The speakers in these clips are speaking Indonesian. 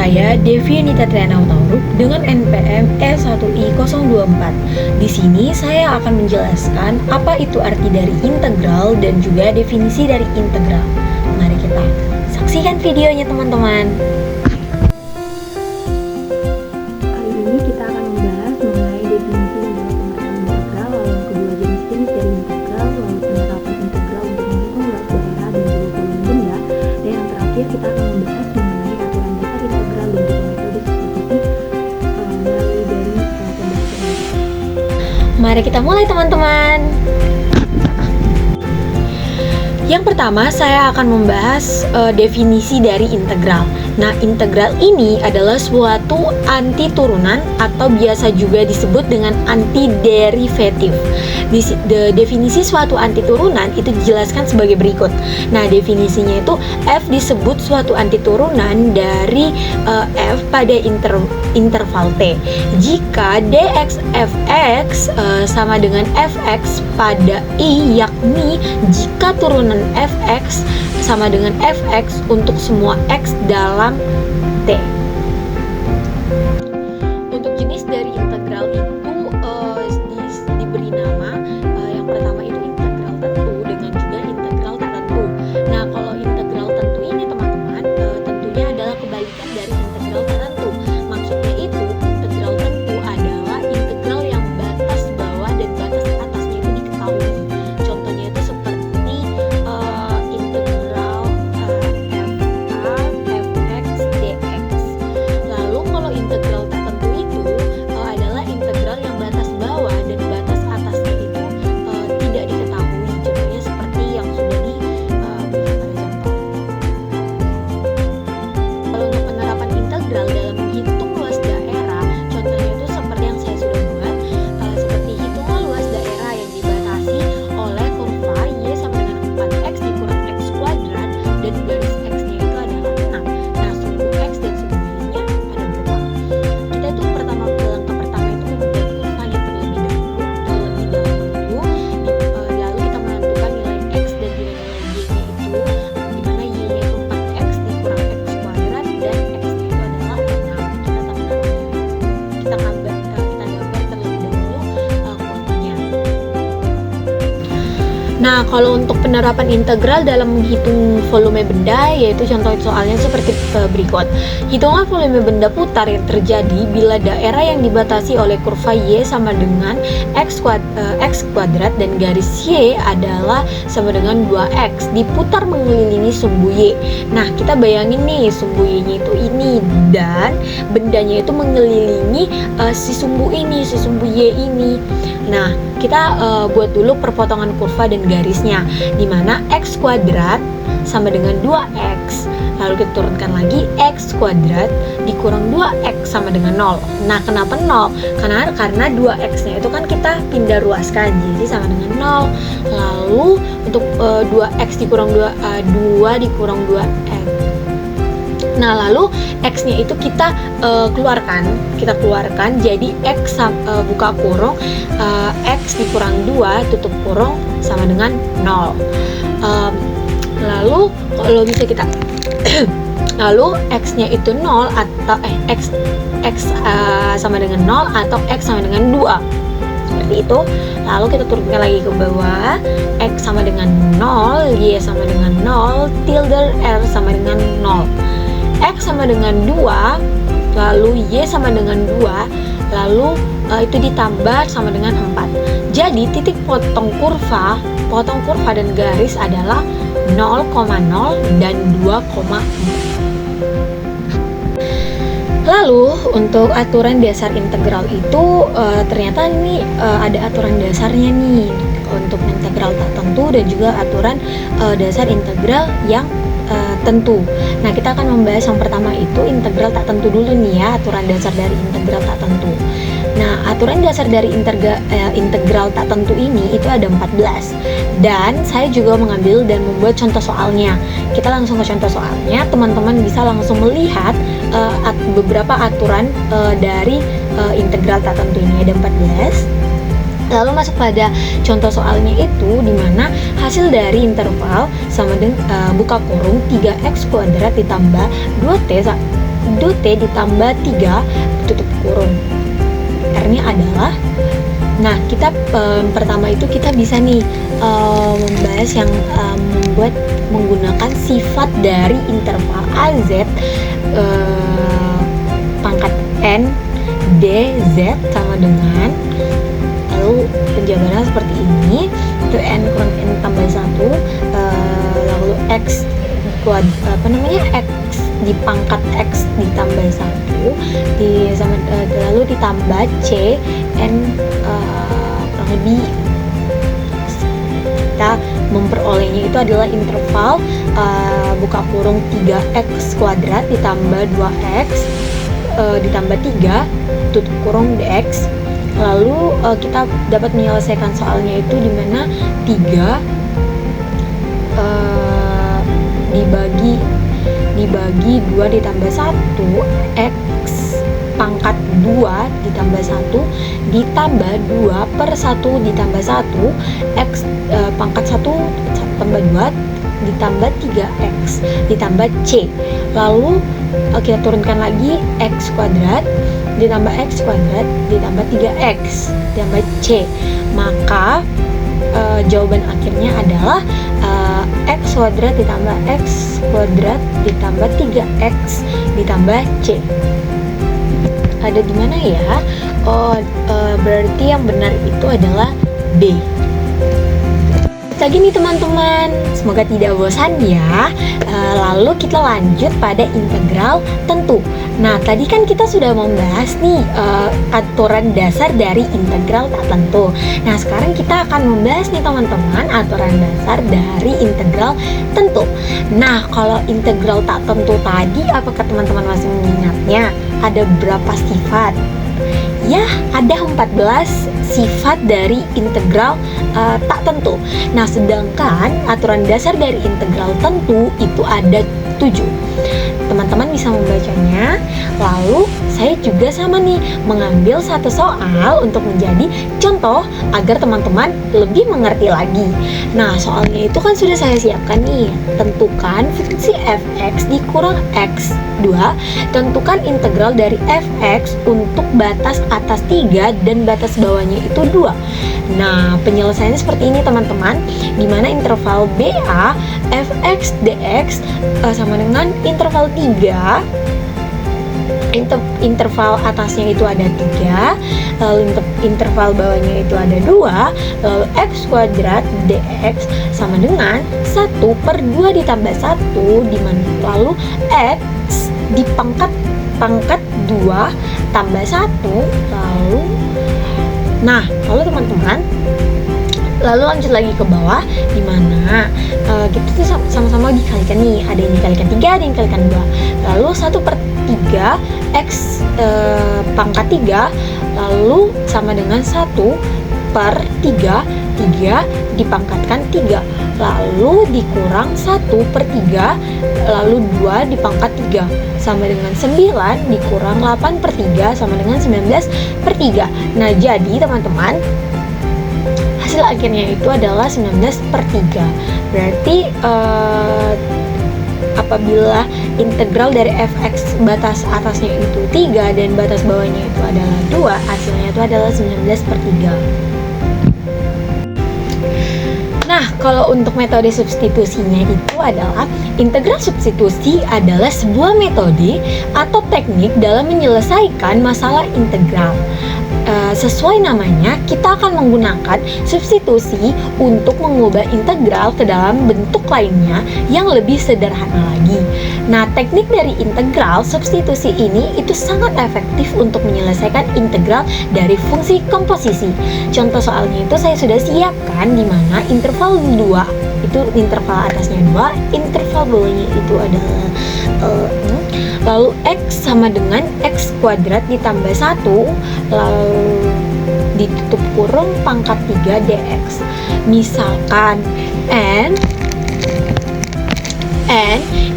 saya Devi Anita Trianautauruk dengan NPM E1I024. Di sini saya akan menjelaskan apa itu arti dari integral dan juga definisi dari integral. Mari kita saksikan videonya teman-teman. Kali ini kita akan membahas mengenai definisi dan juga pengertian integral, lalu yang kedua jenis-jenis dari integral, lalu penerapan integral untuk menghitung luas daerah dan juga volume benda, dan yang terakhir kita akan membahas mengenai aturan dasar integral dan juga metode substitusi melalui dari pembahasan. Mari kita mulai teman-teman. Yang pertama, saya akan membahas definisi dari integral. Nah, integral ini adalah suatu antiturunan atau biasa juga disebut dengan antiderivatif. Definisi suatu antiturunan itu dijelaskan sebagai berikut. Nah, definisinya itu f disebut suatu antiturunan dari f pada interval t. Jika dx fx sama dengan fx pada i, yakni jika turunan fx sama dengan fx untuk semua x dalam t. Untuk jenis dari integral itu diberi nama yang pertama itu integral tentu dengan juga integral tak tentu. Nah, kalau integral tentu ini teman-teman tentunya adalah kebalikan dari integral tak tentu. Maksudnya itu integral tentu adalah integral yang batas bawah dan batas atasnya itu diketahui. Contohnya itu seperti integral fa, fx, dx. Lalu kalau integral tak tentu itu adalah integral yang batas bawah dan batas atasnya itu tidak diketahui. Contohnya seperti yang sudah diberikan pada contoh. Kalau untuk penerapan integral dalam menghitung luas daerah, contohnya itu seperti yang saya sudah buat, seperti hitunglah luas daerah yang dibatasi oleh kurva y sama dengan 4x dikurang x kuadrat dan garis x-nya itu adalah 6. Nah, sumbu x dan sumbu y-nya ada berapa? Kita itu langkah pertama itu membuat kurvanya terlebih dahulu, lalu kita menentukan nilai x dan juga nilai y-nya itu, di mana y-nya itu 4x dikurang x kuadrat dan x-nya itu adalah 6. Kita gambar terlebih dahulu kurvanya. Nah, kalau untuk penerapan integral dalam menghitung volume benda, yaitu contoh soalnya seperti berikut. Hitunglah volume benda putar yang terjadi bila daerah yang dibatasi oleh kurva y sama dengan x kuadrat dan garis y adalah sama dengan 2x diputar mengelilingi sumbu y. Nah, kita bayangin nih sumbu y-nya itu ini dan bendanya itu mengelilingi si sumbu y ini. Nah, kita buat dulu perpotongan kurva dan garisnya, di mana x kuadrat sama dengan 2x, lalu kita turunkan lagi x kuadrat dikurang 2x sama dengan 0. Nah, kenapa 0? Karena 2x-nya itu kan kita pindah ruaskan, jadi sama dengan 0. Lalu untuk 2x dikurang 2 dikurang 2x. Nah, lalu x-nya itu kita keluarkan jadi x buka kurung x dikurang 2 tutup kurung sama dengan 0. Lalu kalau bisa kita lalu x-nya itu 0 atau x sama dengan 0 atau x sama dengan 2. Seperti itu. Lalu kita turunkan lagi ke bawah, x sama dengan 0, y sama dengan 0, tilde r sama dengan 0. X sama dengan 2, lalu Y sama dengan 2, lalu itu ditambah sama dengan 4. Jadi titik potong kurva dan garis adalah 0,0 dan 2,4. Lalu untuk aturan dasar integral itu ternyata ini ada aturan dasarnya nih untuk integral tak tentu dan juga aturan dasar integral yang tentu. Nah, kita akan membahas yang pertama itu integral tak tentu dulu nih ya, aturan dasar dari integral tak tentu. Nah, aturan dasar dari integral tak tentu ini itu ada 14. Dan saya juga mengambil dan membuat contoh soalnya. Kita langsung ke contoh soalnya, teman-teman bisa langsung melihat beberapa aturan dari integral tak tentu ini. Ada 14. Lalu masuk pada contoh soalnya itu, di mana hasil dari interval sama dengan buka kurung 3x kuadrat ditambah 2t ditambah 3 tutup kurung. R-nya adalah, nah kita pertama itu kita bisa nih membahas yang membuat menggunakan sifat dari interval AZ pangkat N dz sama dengan, lalu penjabarannya seperti ini, itu n kurang n tambah 1, lalu x x di pangkat x ditambah 1 lalu ditambah c n, kurang lebih kita memperolehnya itu adalah interval buka kurung 3x kuadrat ditambah 2x ditambah 3 tutup kurung dx. Lalu kita dapat menyelesaikan soalnya itu di mana 3 dibagi 2 ditambah 1 x pangkat 2 ditambah 1 ditambah 2 per 1 ditambah 1 x pangkat 1 tambah 2 ditambah 3x ditambah c. Lalu kita turunkan lagi x kuadrat ditambah x kuadrat ditambah 3x ditambah c. Maka jawaban akhirnya adalah x kuadrat ditambah x kuadrat ditambah 3x ditambah c. Ada di mana ya? Berarti yang benar itu adalah B. Lagi nih teman-teman, semoga tidak bosan ya. Lalu kita lanjut pada integral tentu. Nah, tadi kan kita sudah membahas nih aturan dasar dari integral tak tentu. Nah, sekarang kita akan membahas nih teman-teman aturan dasar dari integral tentu. Nah, kalau integral tak tentu tadi, apakah teman-teman masih mengingatnya? Ada berapa sifat? Ya, ada 14 sifat dari integral tak tentu. Nah, sedangkan aturan dasar dari integral tentu itu ada 7. Teman-teman bisa membacanya. Lalu saya juga sama nih mengambil satu soal untuk menjadi contoh agar teman-teman lebih mengerti lagi. Nah, soalnya itu kan sudah saya siapkan nih. Tentukan fungsi fx dikurang x2. Tentukan integral dari fx untuk batas atas 3 dan batas bawahnya itu 2. Nah, penyelesaiannya seperti ini teman-teman, dimana interval BA fx dx sama dengan interval 3, interval atasnya itu ada 3, lalu interval bawahnya itu ada 2, lalu x kuadrat dx sama dengan 1/2 ditambah 1, dimana lalu x di pangkat 2 tambah 1, lalu teman-teman lalu lanjut lagi ke bawah, dimana kita tuh sama-sama dikalikan nih, ada yang dikalikan 3, ada yang dikalikan 2, lalu 1/3 x pangkat 3 lalu sama dengan 1/3, 3 dipangkatkan 3, lalu dikurang 1/3, lalu 2 dipangkat 3 sama dengan 9 dikurang 8/3 sama dengan 19/3. Nah, jadi teman-teman, hasil akhirnya itu adalah 19/3. Berarti apabila integral dari fx batas atasnya itu 3 dan batas bawahnya itu adalah 2, hasilnya itu adalah 19/3. Nah, kalau untuk metode substitusinya itu adalah integral substitusi adalah sebuah metode atau teknik dalam menyelesaikan masalah integral. Sesuai namanya, kita akan menggunakan substitusi untuk mengubah integral ke dalam bentuk lainnya yang lebih sederhana lagi. Nah, teknik dari integral substitusi ini itu sangat efektif untuk menyelesaikan integral dari fungsi komposisi. Contoh soalnya itu saya sudah siapkan, di mana interval 2 itu interval atasnya 2, interval bawahnya itu adalah lalu x sama dengan x kuadrat ditambah 1, lalu ditutup kurung pangkat 3 dx. Misalkan n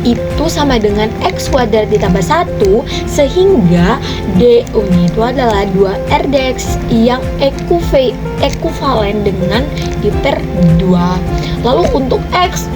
itu sama dengan X kuadrat ditambah 1, sehingga DU-nya itu adalah 2R dx yang ekuvalen dengan I per 2. Lalu untuk X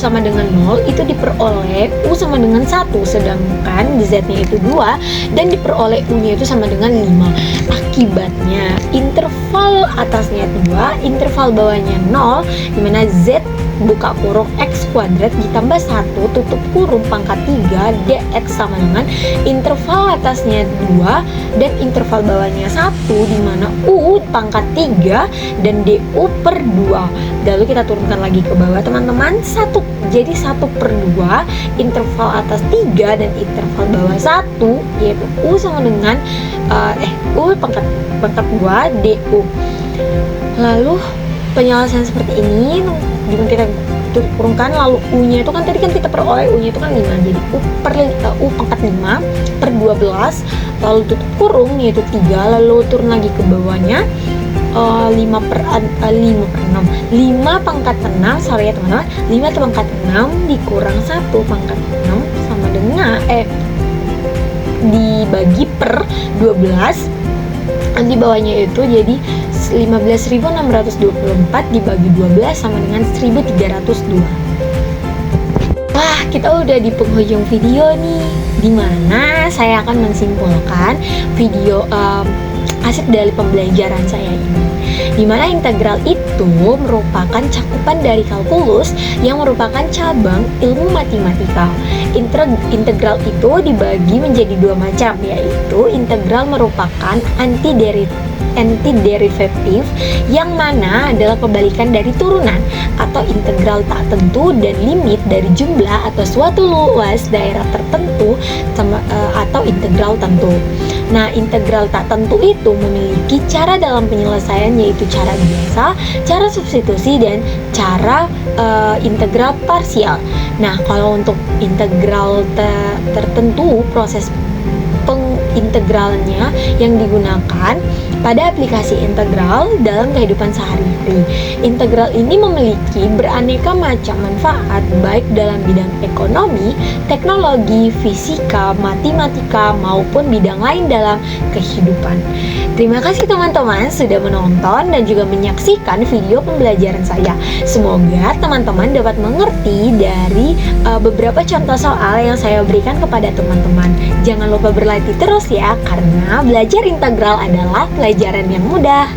sama dengan 0 itu diperoleh U sama dengan 1, sedangkan Z-nya itu 2 dan diperoleh U-nya itu sama dengan 5. Akibatnya interval atasnya 2, interval bawahnya 0, dimana Z buka kurung X kuadrat ditambah 1 tutup kurung pangkat 3 dx sama dengan interval atasnya 2 dan interval bawahnya 1, dimana U pangkat 3 dan DU per 2. Lalu kita turunkan lagi ke bawah teman-teman, jadi 1 per 2 interval atas 3 dan interval bawah 1 yaitu U sama dengan U pangkat 2 DU. Lalu penyelesaian seperti ini kita kurungkan, lalu U-nya itu kan tadi kan kita peroleh U-nya itu kan 5, jadi U pangkat 5 per 12, lalu tutup kurung yaitu 3, lalu turun lagi ke bawahnya 5 per 6 pangkat 6, sorry ya teman-teman, 5 pangkat 6 dikurang 1 pangkat 6 sama dengan dibagi per 12, di bawahnya itu jadi 15.624 dibagi 12 sama dengan 1.302. Wah, kita udah di penghujung video nih, dimana saya akan mensimpulkan video aset dari pembelajaran saya ini, dimana integral itu merupakan cakupan dari kalkulus yang merupakan cabang ilmu matematika. Integral itu dibagi menjadi dua macam, yaitu integral merupakan antiderivatif yang mana adalah kebalikan dari turunan, atau integral tak tentu dan limit dari jumlah atau suatu luas daerah tertentu atau integral tentu. Nah, integral tak tentu itu memiliki cara dalam penyelesaian, yaitu cara biasa, cara substitusi, dan cara integral parsial. Nah, kalau untuk integral tertentu, proses pengintegralnya yang digunakan pada aplikasi integral dalam kehidupan sehari-hari. Integral ini memiliki beraneka macam manfaat baik dalam bidang ekonomi, teknologi, fisika, matematika, maupun bidang lain dalam kehidupan. Terima kasih teman-teman sudah menonton dan juga menyaksikan video pembelajaran saya. Semoga teman-teman dapat mengerti dari beberapa contoh soal yang saya berikan kepada teman-teman. Jangan lupa berlatih terus ya, karena belajar integral adalah pelajaran yang mudah.